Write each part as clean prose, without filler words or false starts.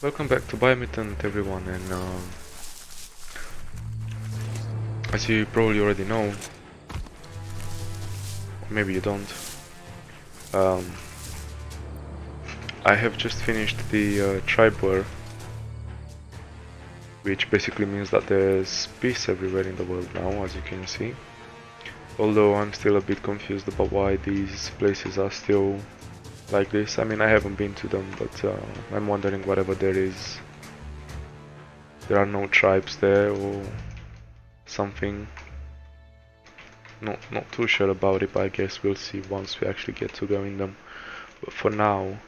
Welcome back to Biomutant, everyone, and as you probably already know, or maybe you don't, um, I have just finished the tribe war, which basically means that there's peace everywhere in the world now, as you can see. Although I'm still a bit confused about why these places are still like this. I mean, I haven't been to them, but I'm wondering whatever there is. There are no tribes there or something. Not too sure about it, but I guess we'll see once we actually get to go in them. But for now,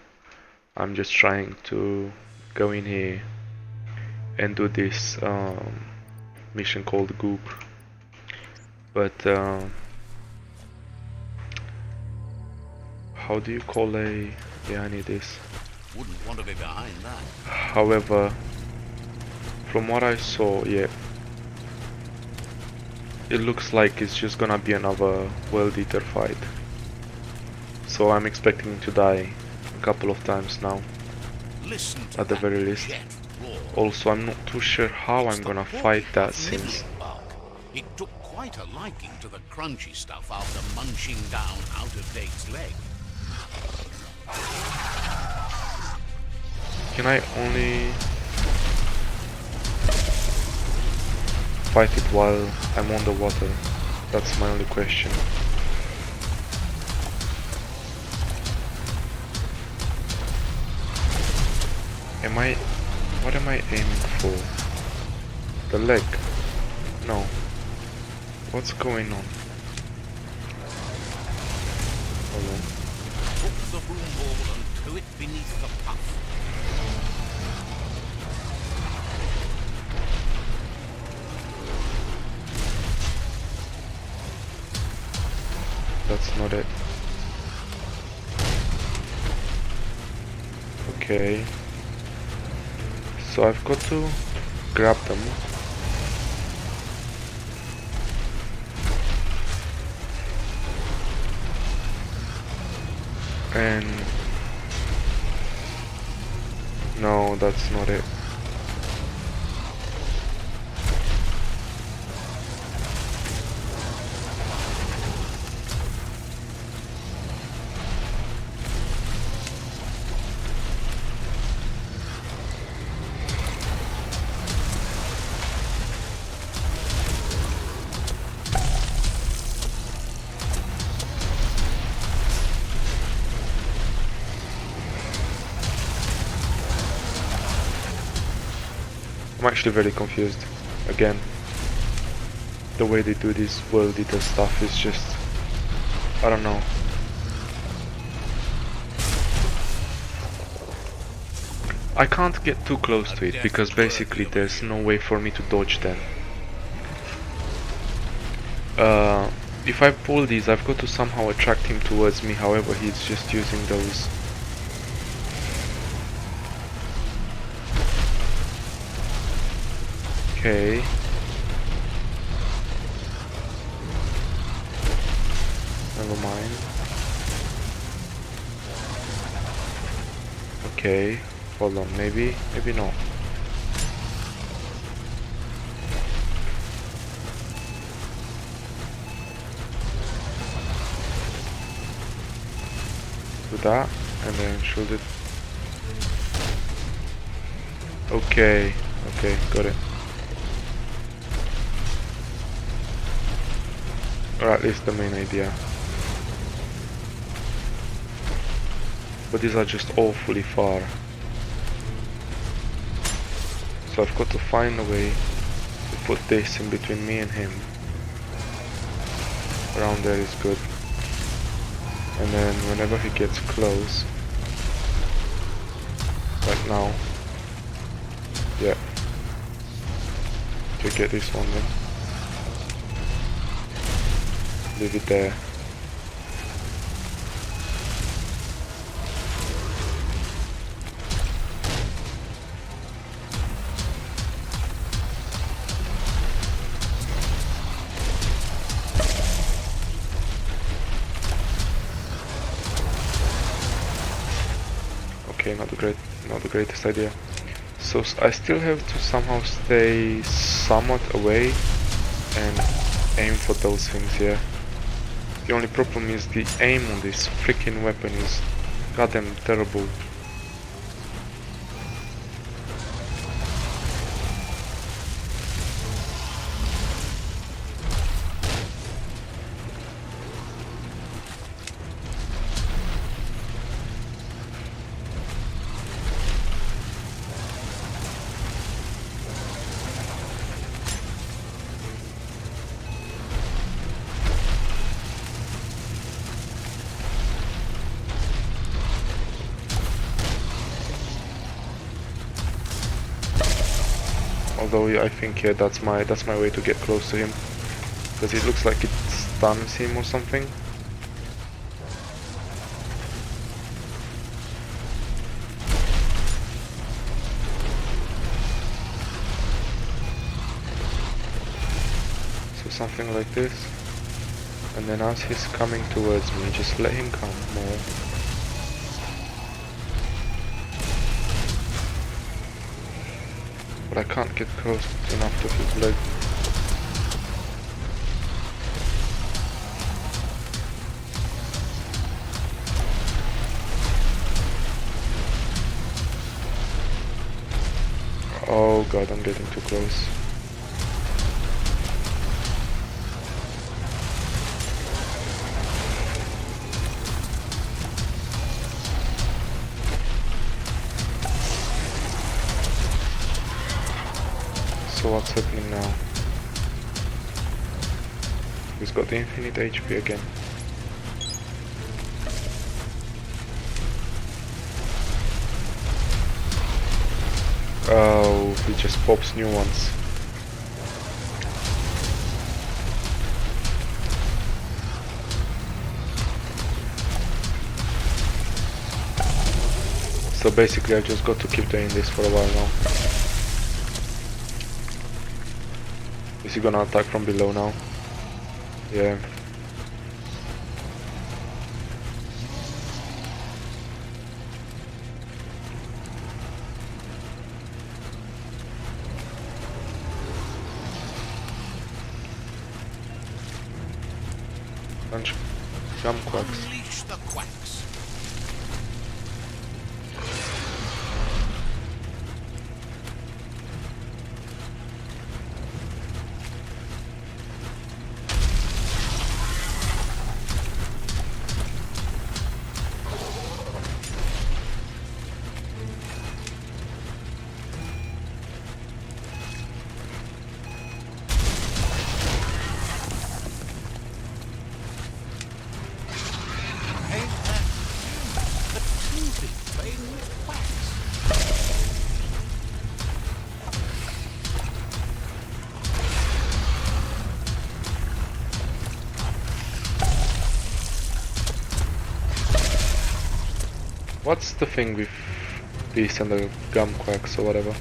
I'm just trying to go in here and do this mission called Goop. But how do you call a... yeah, I need this. Wouldn't want to be behind that. However, from what I saw, yeah, it looks like it's just gonna be another World Eater fight. So I'm expecting to die a couple of times now, at the very least. Also, I'm not too sure how I'm gonna fight that, since it took quite a liking to the crunchy stuff after munching down out-of-date's leg. can I only fight it while I'm on the water? That's my only question. What am I aiming for? The leg? No. What's going on? Hold on. Took the boom ball and threw it beneath the puff. That's not it. Okay. So I've got to grab them. And... no, that's not it. I'm actually very confused. Again, the way they do this World Eater stuff is just... I don't know. I can't get too close to it, because basically there's no way for me to dodge them. If I pull these, I've got to somehow attract him towards me, however he's just using those. Okay. Never mind. Okay. Hold on, maybe not. Do that, and then shoot it. Okay, got it. Or at least the main idea. But these are just awfully far. So I've got to find a way to put this in between me and him. Around there is good. And then whenever he gets close, like now, yeah. Okay, get this one then. Leave it there. Okay, not the greatest idea. So I still have to somehow stay somewhat away and aim for those things here. The only problem is the aim on this freaking weapon is goddamn terrible. Although yeah, I think yeah, that's my way to get close to him, because it looks like it stuns him or something. So something like this, and then as he's coming towards me, just let him come more. But I can't get close enough to his leg. Oh god, I'm getting too close. So what's happening now? He's got the infinite HP again. Oh, he just pops new ones. So basically I just got to keep doing this for a while now. Is he gonna attack from below now? Yeah. Bunch of gum quacks. Unleash the quacks. What's the thing with these and the gum quacks or whatever?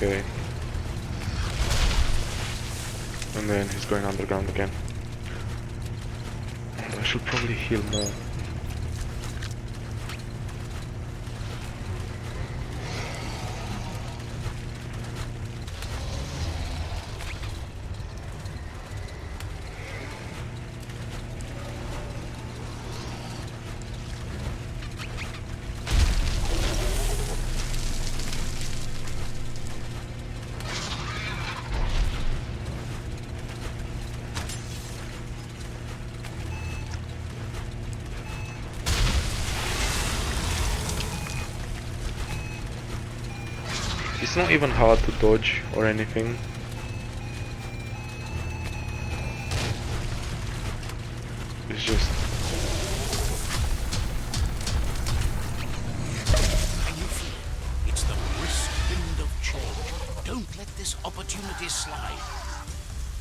Okay. And then he's going underground again. I should probably heal more. It's not even hard to dodge or anything. It's just... Can you feel it? It's the brisk wind of change. Don't let this opportunity slide.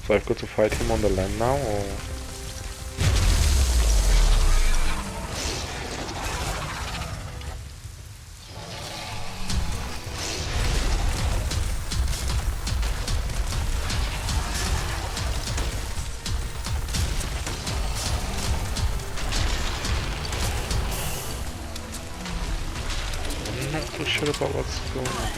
So I've got to fight him on the land now, or... I'm not too sure about what's going on.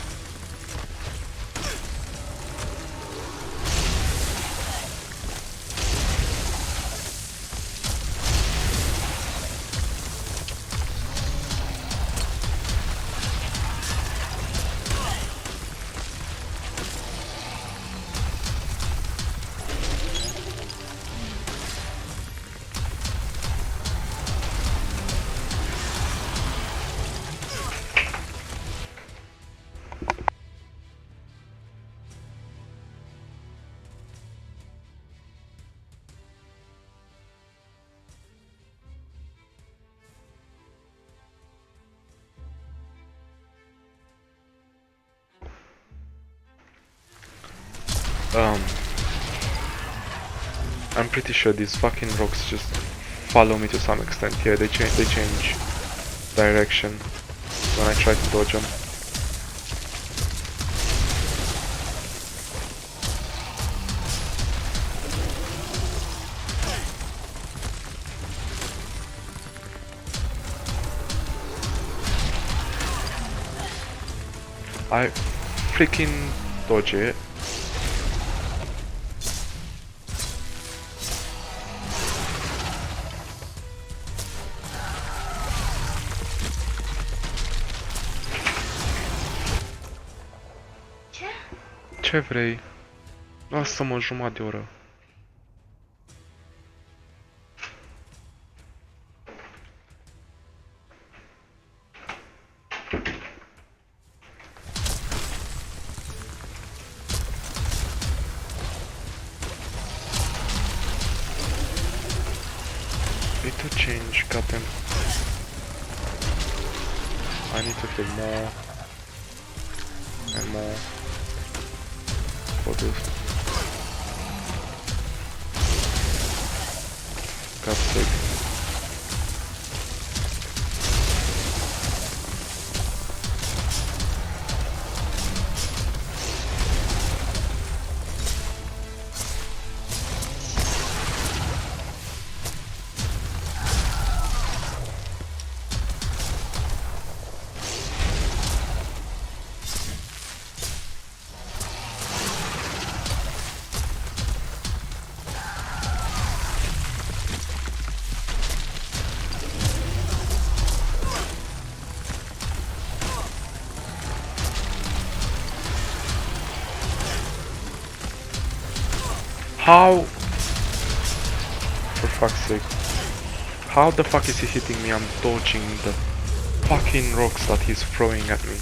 I'm pretty sure these fucking rocks just follow me to some extent. Yeah, they change direction when I try to dodge them. I freaking dodge it. Ce vrei? Lasă-mă jumătate de oră. Need to change, goddamn. I need to feel more and more for this. God's sake. How? For fuck's sake. How the fuck is he hitting me? I'm dodging the fucking rocks that he's throwing at me.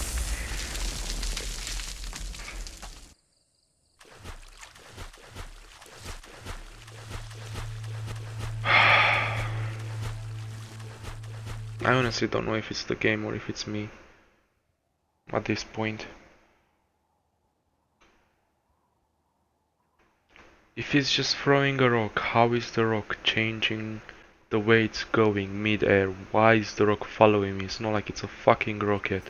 I honestly don't know if it's the game or if it's me at this point. If he's just throwing a rock, how is the rock changing the way it's going mid-air? Why is the rock following me? It's not like it's a fucking rocket.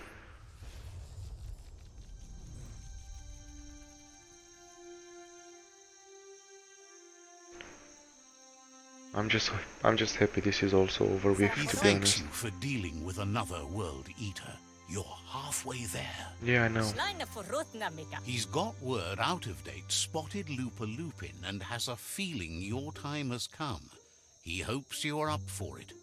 I'm just happy this is also over with, He to be thanks honest. you for dealing with another world eater. You're halfway there. Yeah, I know. He's got word out of date, spotted Lupin, and has a feeling your time has come. He hopes you're up for it.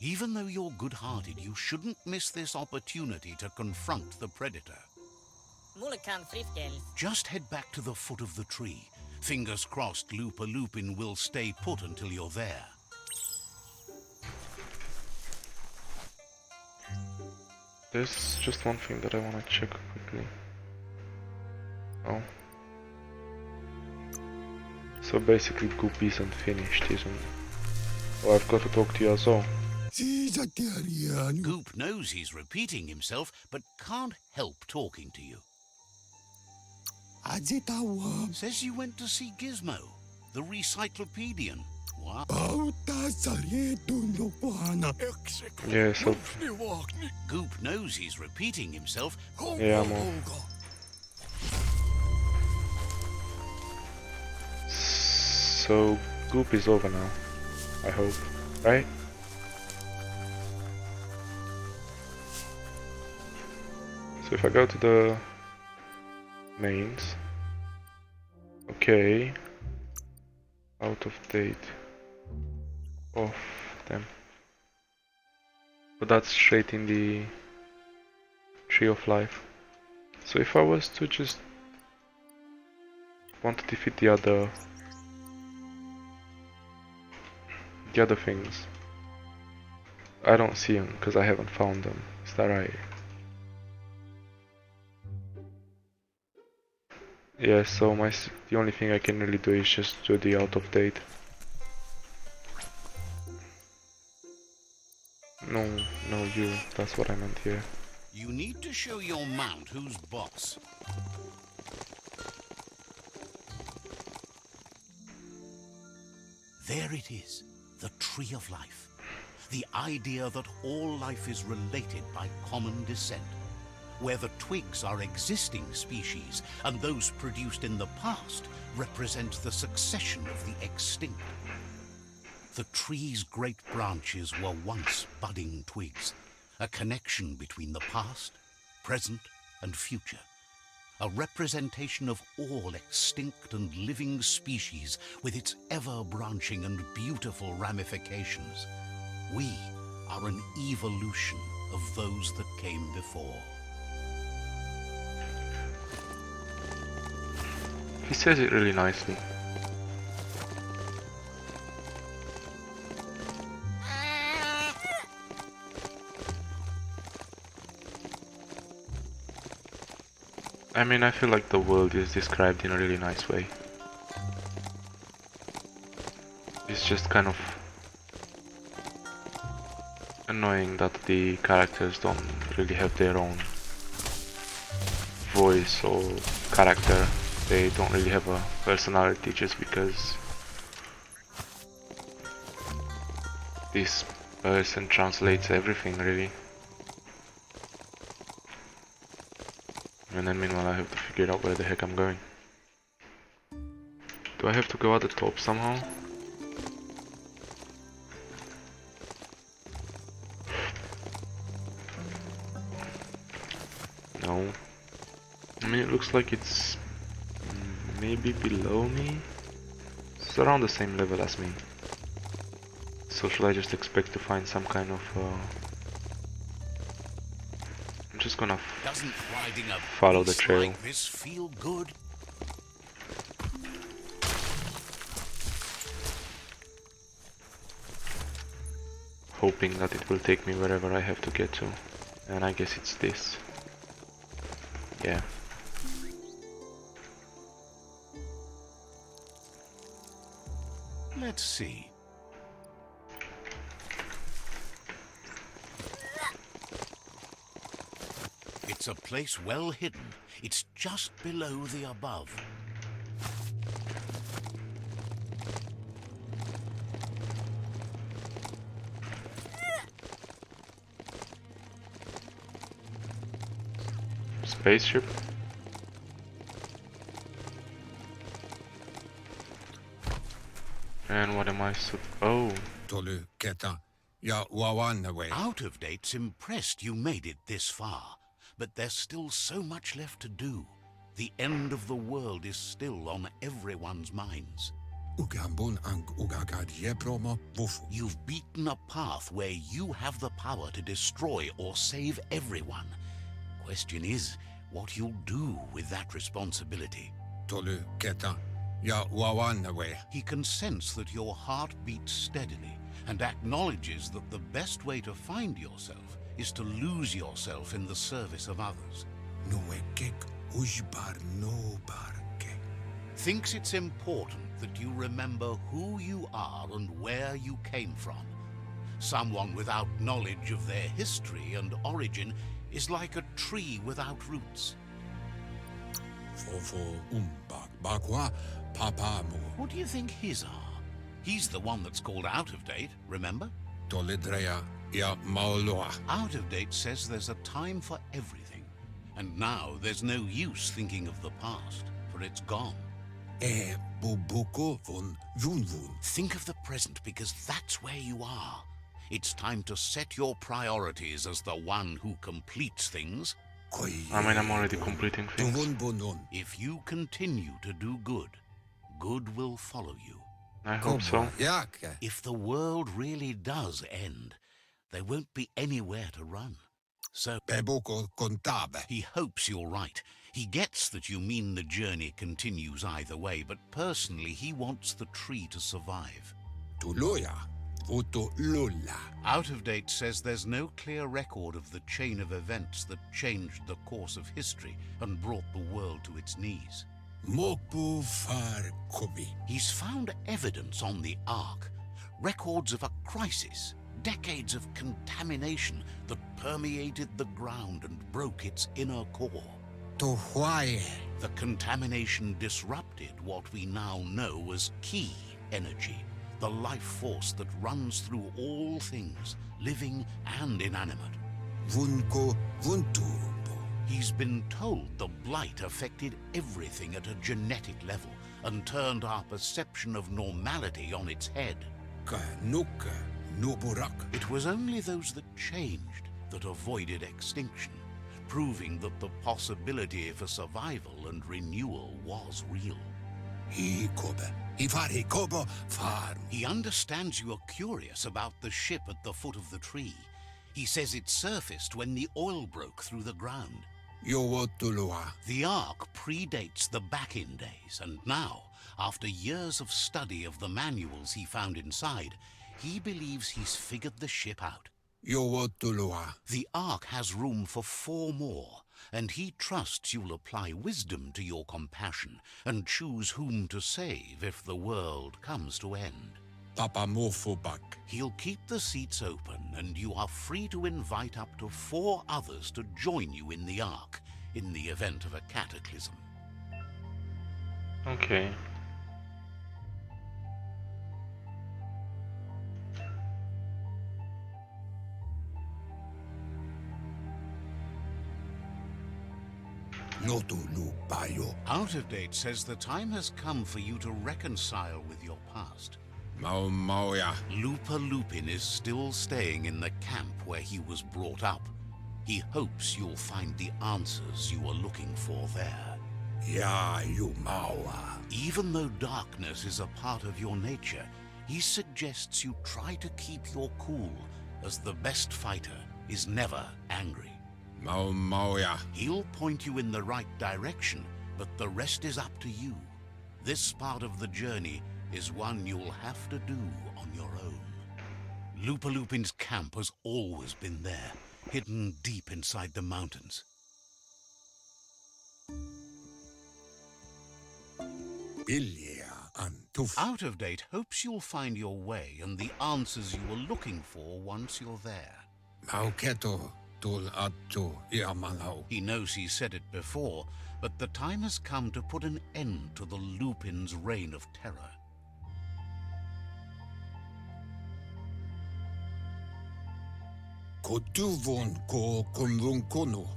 Even though you're good-hearted, you shouldn't miss this opportunity to confront the predator. Just head back to the foot of the tree. Fingers crossed Lupin will stay put until you're there. There's just one thing that I want to check quickly. Oh. So basically Goop isn't finished, isn't? Oh, I've got to talk to you as well. Goop knows he's repeating himself, but can't help talking to you. Says you went to see Gizmo, the recyclopedian. What? Yeah, so... Goop knows he's repeating himself. Yeah, I'm on. So, Goop is over now, I hope, right? So if I go to the mains, okay, out of date, off them, but that's straight in the tree of life. So if I was to just want to defeat the other things, I don't see them because I haven't found them. Is that right? Yeah, so the only thing I can really do is just do the out of date. No, you, that's what I meant here. You need to show your mount who's boss. There it is, the tree of life. The idea that all life is related by common descent, where the twigs are existing species and those produced in the past represent the succession of the extinct. The tree's great branches were once budding twigs, a connection between the past, present, and future. A representation of all extinct and living species with its ever-branching and beautiful ramifications. We are an evolution of those that came before. He says it really nicely. I mean, I feel like the world is described in a really nice way. It's just kind of annoying that the characters don't really have their own voice or character. They don't really have a personality just because this person translates everything, really. And then meanwhile I have to figure out where the heck I'm going. Do I have to go at the top somehow? No. I mean, it looks like it's maybe below me. It's around the same level as me. So should I just expect to find some kind of I'm just gonna follow the trail. Like this feel good? Hoping that it will take me wherever I have to get to. And I guess it's this. Yeah. Let's see. It's a place well hidden. It's just below the above. Spaceship? And what am I oh. Out of Date's impressed you made it this far, but there's still so much left to do. The end of the world is still on everyone's minds. You've beaten a path where you have the power to destroy or save everyone. Question is, what you'll do with that responsibility. He can sense that your heart beats steadily and acknowledges that the best way to find yourself is to lose yourself in the service of others. Thinks it's important that you remember who you are and where you came from. Someone without knowledge of their history and origin is like a tree without roots. What do you think his are? He's the one that's called out of date, remember? Out of date says there's a time for everything. And now there's no use thinking of the past, for it's gone. Think of the present, because that's where you are. It's time to set your priorities as the one who completes things. I mean, I'm already completing things. If you continue to do good, good will follow you. I hope so. If the world really does end, there won't be anywhere to run. So, he hopes you're right. He gets that you mean the journey continues either way, but personally he wants the tree to survive. Out of date says there's no clear record of the chain of events that changed the course of history and brought the world to its knees. He's found evidence on the Ark, records of a crisis, decades of contamination that permeated the ground and broke its inner core. The contamination disrupted what we now know as Ki energy, the life force that runs through all things, living and inanimate. He's been told the blight affected everything at a genetic level and turned our perception of normality on its head. It was only those that changed that avoided extinction, proving that the possibility for survival and renewal was real. He understands you are curious about the ship at the foot of the tree. He says it surfaced when the oil broke through the ground. The Ark predates the back-in days, and now, after years of study of the manuals he found inside, he believes he's figured the ship out. The Ark has room for 4 more, and he trusts you'll apply wisdom to your compassion and choose whom to save if the world comes to end. He'll keep the seats open, and you are free to invite up to 4 others to join you in the Ark in the event of a cataclysm. Okay. Out of date says the time has come for you to reconcile with your past. Lupa Lupin is still staying in the camp where he was brought up. He hopes you'll find the answers you are looking for there. Even though darkness is a part of your nature, he suggests you try to keep your cool, as the best fighter is never angry. He'll point you in the right direction, but the rest is up to you. This part of the journey is one you'll have to do on your own. Lupa Lupin's camp has always been there, hidden deep inside the mountains. Out of date hopes you'll find your way and the answers you were looking for once you're there. He knows he said it before, but the time has come to put an end to the Lupin's reign of terror.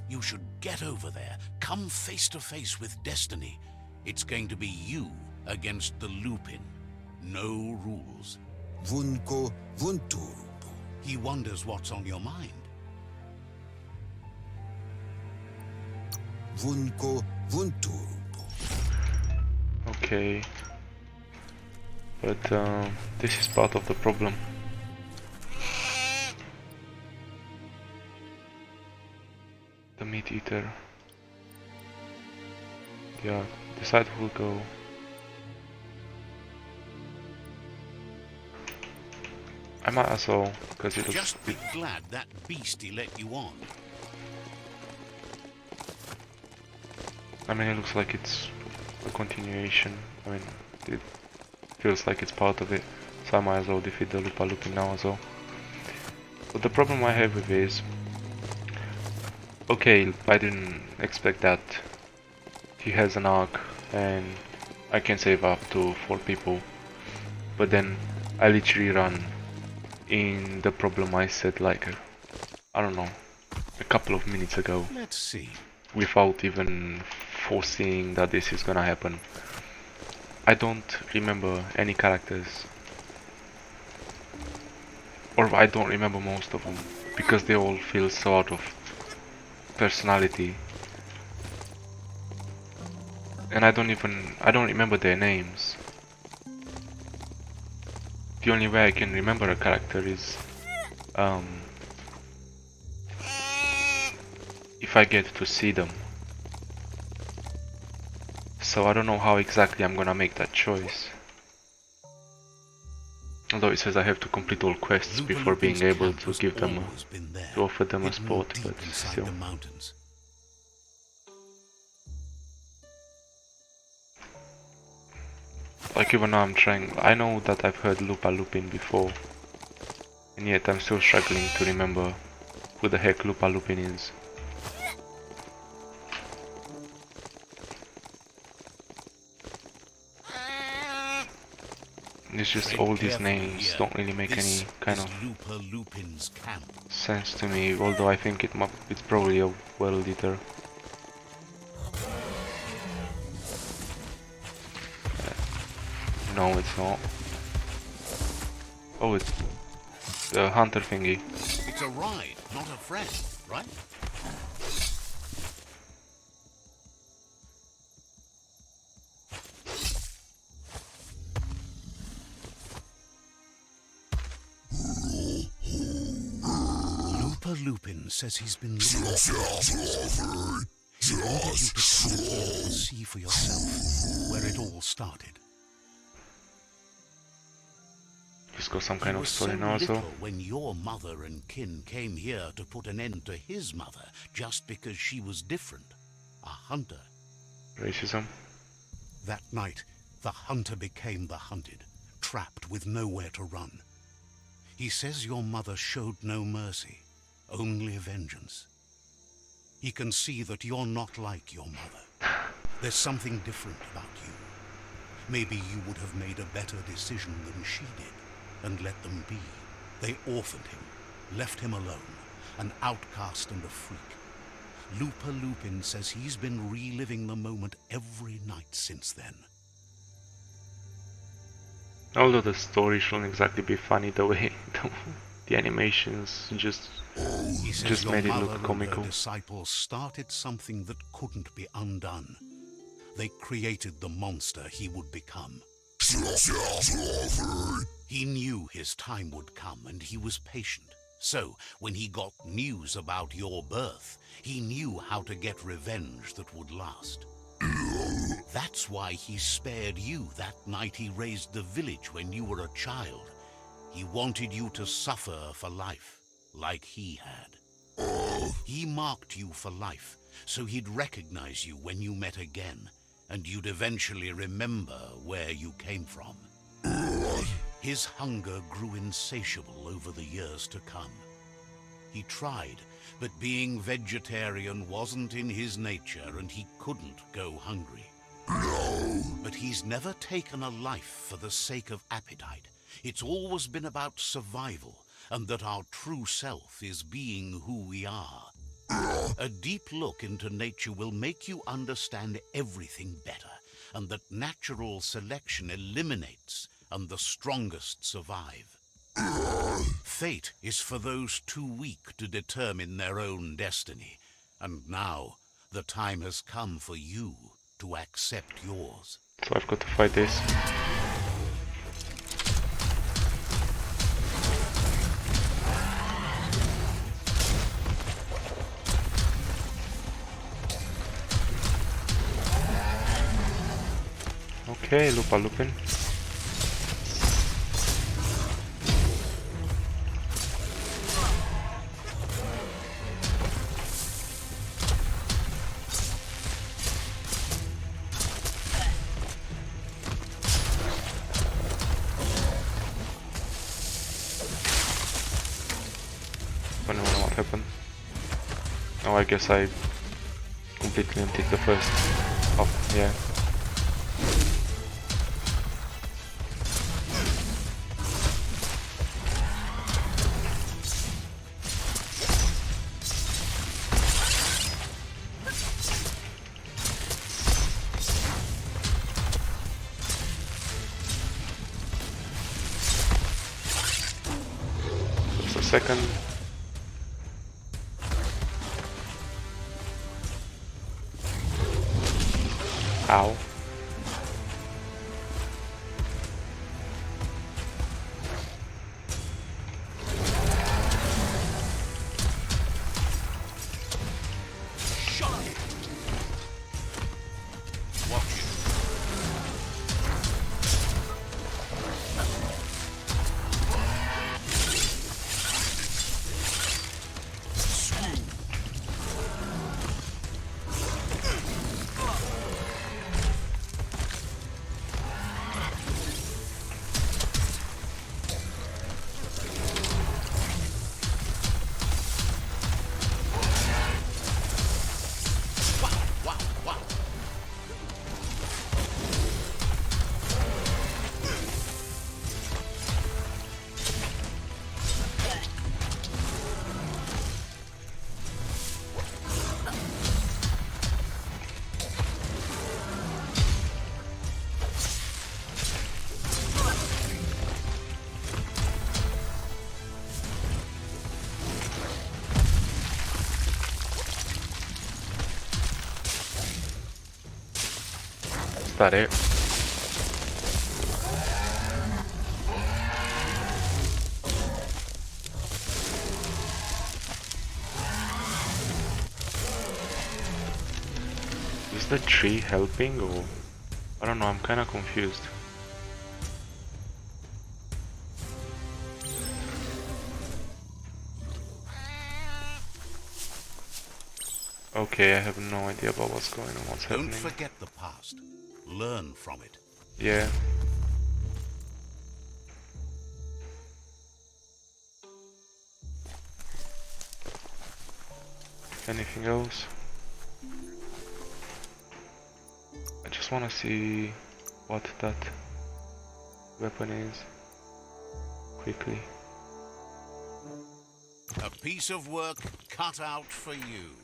You should get over there, come face to face with destiny. It's going to be you against the Lupin. No rules. He wonders what's on your mind. Okay. But this is part of the problem. The meat eater. Yeah, decide who'll go. I might as well, because it looks... Just be glad that beastie let you on. I mean, it looks like it's a continuation. I mean, it feels like it's part of it, so I might as well defeat the Lupa Lupin now as well. But the problem I have with it is, okay, I didn't expect that. He has an arc and I can save up to 4 people, but then I literally run in the problem I said like, I don't know, a couple of minutes ago. Let's see. Without even foreseeing that this is gonna happen. I don't remember any characters, or I don't remember most of them, because they all feel so out of personality. And I don't remember their names. The only way I can remember a character is if I get to see them. So I don't know how exactly I'm gonna make that choice. Although it says I have to complete all quests before being able to give them to offer them a spot, but still. Like even now I'm trying, I know that I've heard Lupa Lupin before, and yet I'm still struggling to remember who the heck Lupa Lupin is. It's just all these names don't really make any kind of sense to me, although I think it's probably a world eater. No, it's not. Oh, it's the hunter thingy. It's a ride, not a friend, right? Lupin says he's been looking for you. He wanted you to come here and see for yourself where it all started. He's got some kind of story now, so. When your mother and kin came here to put an end to his mother just because she was different, a hunter. Racism. That night, the hunter became the hunted, trapped with nowhere to run. He says your mother showed no mercy. Only vengeance. He can see that you're not like your mother. There's something different about you. Maybe you would have made a better decision than she did, and let them be. They orphaned him, left him alone, an outcast and a freak. Lupa Lupin says he's been reliving the moment every night since then. Although the story shouldn't exactly be funny, the way the animations just made it look comical. Her disciples started something that couldn't be undone. They created the monster he would become. He knew his time would come and he was patient. So, when he got news about your birth, he knew how to get revenge that would last. That's why he spared you that night he raised the village when you were a child. He wanted you to suffer for life, like he had. He marked you for life, so he'd recognize you when you met again, and you'd eventually remember where you came from. His hunger grew insatiable over the years to come. He tried, but being vegetarian wasn't in his nature and he couldn't go hungry. But he's never taken a life for the sake of appetite. It's always been about survival, and that our true self is being who we are. A deep look into nature will make you understand everything better, and that natural selection eliminates, and the strongest survive. Fate is for those too weak to determine their own destiny, and now the time has come for you to accept yours. So I've got to fight this. Okay, Lupa Lupin. Don't know what happened. Oh, I guess I completely emptied the first. Oh, yeah. Just a second. Ow. Is that it? Is the tree helping or... I don't know, I'm kinda confused. Okay, I have no idea about what's going on, what's happening. Don't forget the past. Learn from it. Yeah. Anything else? I just wanna see what that weapon is quickly. A piece of work cut out for you.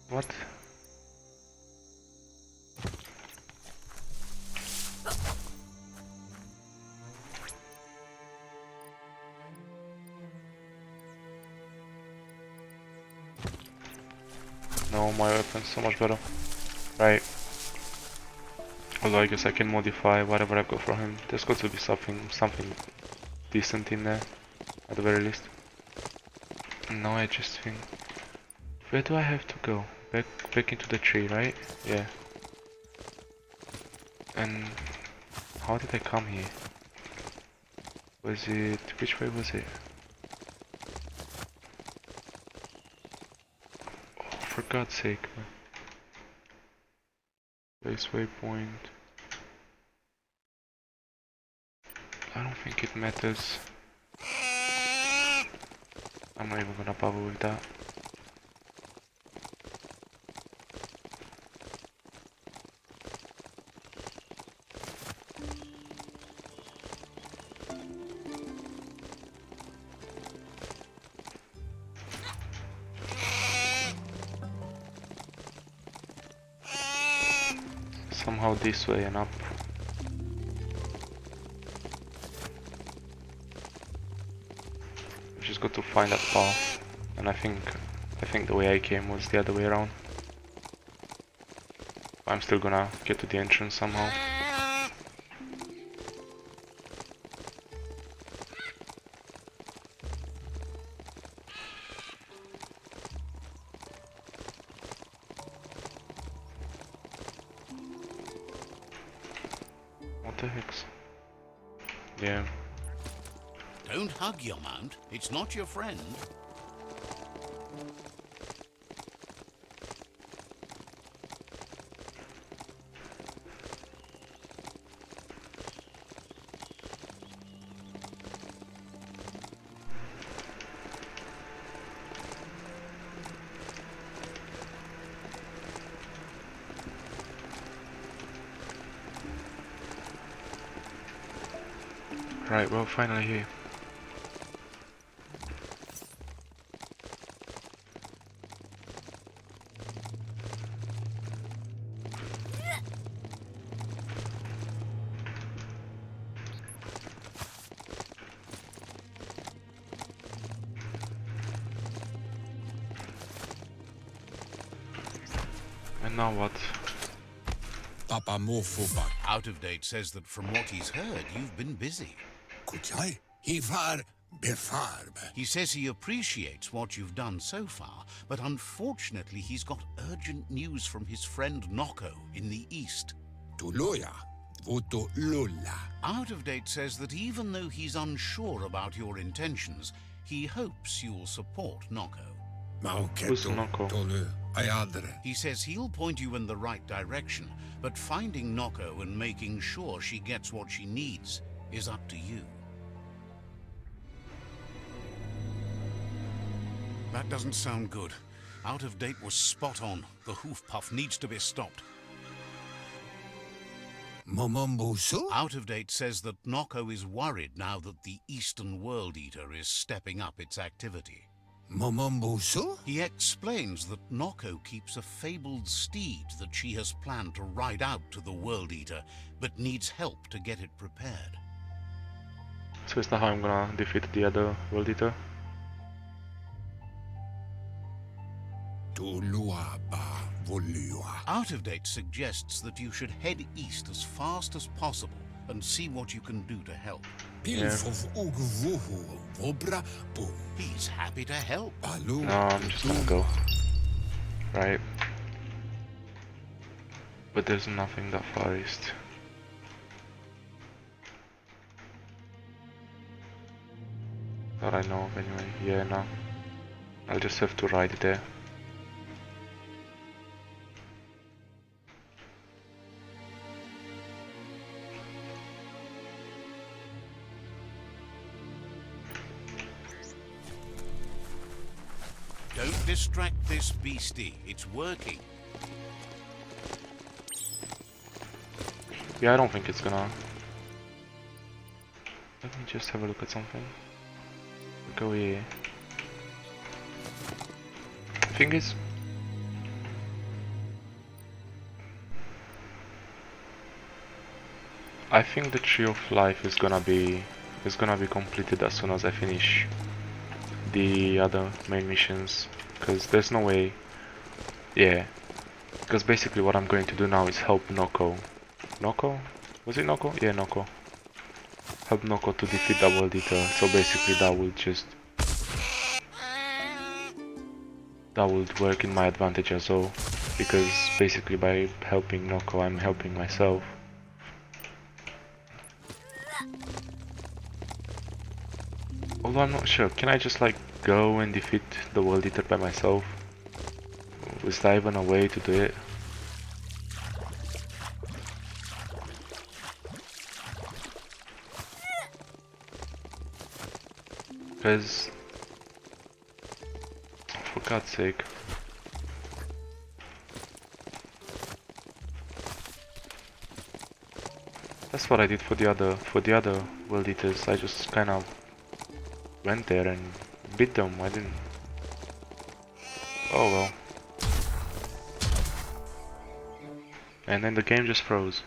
What? No, my weapon's so much better. Right. Although I guess I can modify whatever I've got for him. There's got to be something decent in there, at the very least. No, I just think... Where do I have to go? Back into the tree, right? Yeah. And... how did I come here? Was it... which way was it? Oh, for God's sake, man. Base waypoint. I don't think it matters. I'm not even gonna bother with that. Somehow this way and up. We just got to find that path, and I think the way I came was the other way around. I'm still gonna get to the entrance somehow. What the heck's... yeah. Don't hug your mount. It's not your friend. Right, we're finally here. And now what? Papa Mofuba. Out of Date says that from what he's heard, you've been busy. Kuchai, he var befarb. He says he appreciates what you've done so far, but unfortunately he's got urgent news from his friend Noko in the east. Tuloya, voto Lola. Out of Date says that even though he's unsure about your intentions, he hopes you'll support Noko. Who's Noko? Tolu, ayadre. He says he'll point you in the right direction, but finding Noko and making sure she gets what she needs is up to you. That doesn't sound good. Out of Date was spot on. The hoof puff needs to be stopped. Momombusu? Out of Date says that Noko is worried now that the Eastern World Eater is stepping up its activity. Momombusu? He explains that Noko keeps a fabled steed that she has planned to ride out to the World Eater, but needs help to get it prepared. So is that how I'm gonna defeat the other World Eater? Tuluaba volua. Out of Date suggests that you should head east as fast as possible and see what you can do to help. Pilfov ugvuhu vobra boom. He's happy to help. Balu. No, I'm just gonna go. Right. But there's nothing that far east. That I know of anyway. Yeah, no. I'll just have to ride there. Don't distract this beastie. It's working. Yeah, I don't think it's gonna... Let me just have a look at something. Go here. Thing is... I think the Tree of Life is gonna be completed as soon as I finish the other main missions, because there's no way. Yeah, because basically what I'm going to do now is help Noko. Noko? Was it Noko? Yeah, Noko. Help Noko to defeat the World Eater. So basically that would work in my advantage as well, because basically by helping Noko I'm helping myself. Although I'm not sure, can I just like go and defeat the World Eater by myself? Is there even a way to do it? Because, for God's sake. That's what I did for the other World Eaters. I just kind of went there and beat them. I didn't. Oh well. And then the game just froze.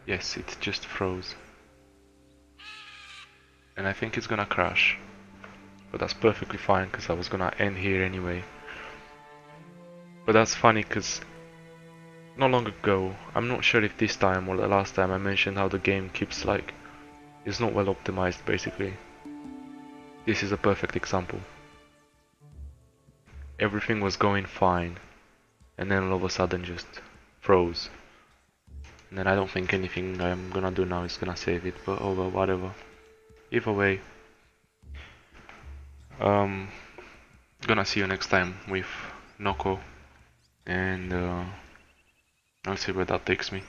Yes, it just froze. And I think it's gonna crash. But that's perfectly fine, because I was gonna end here anyway. But that's funny, because not long ago, I'm not sure if this time or the last time, I mentioned how the game keeps like, it's not well optimized basically. This is a perfect example. Everything was going fine, and then all of a sudden just froze. And then I don't think anything I'm gonna do now is gonna save it, but oh well, whatever. Either way, gonna see you next time with Noko, and I'll see where that takes me.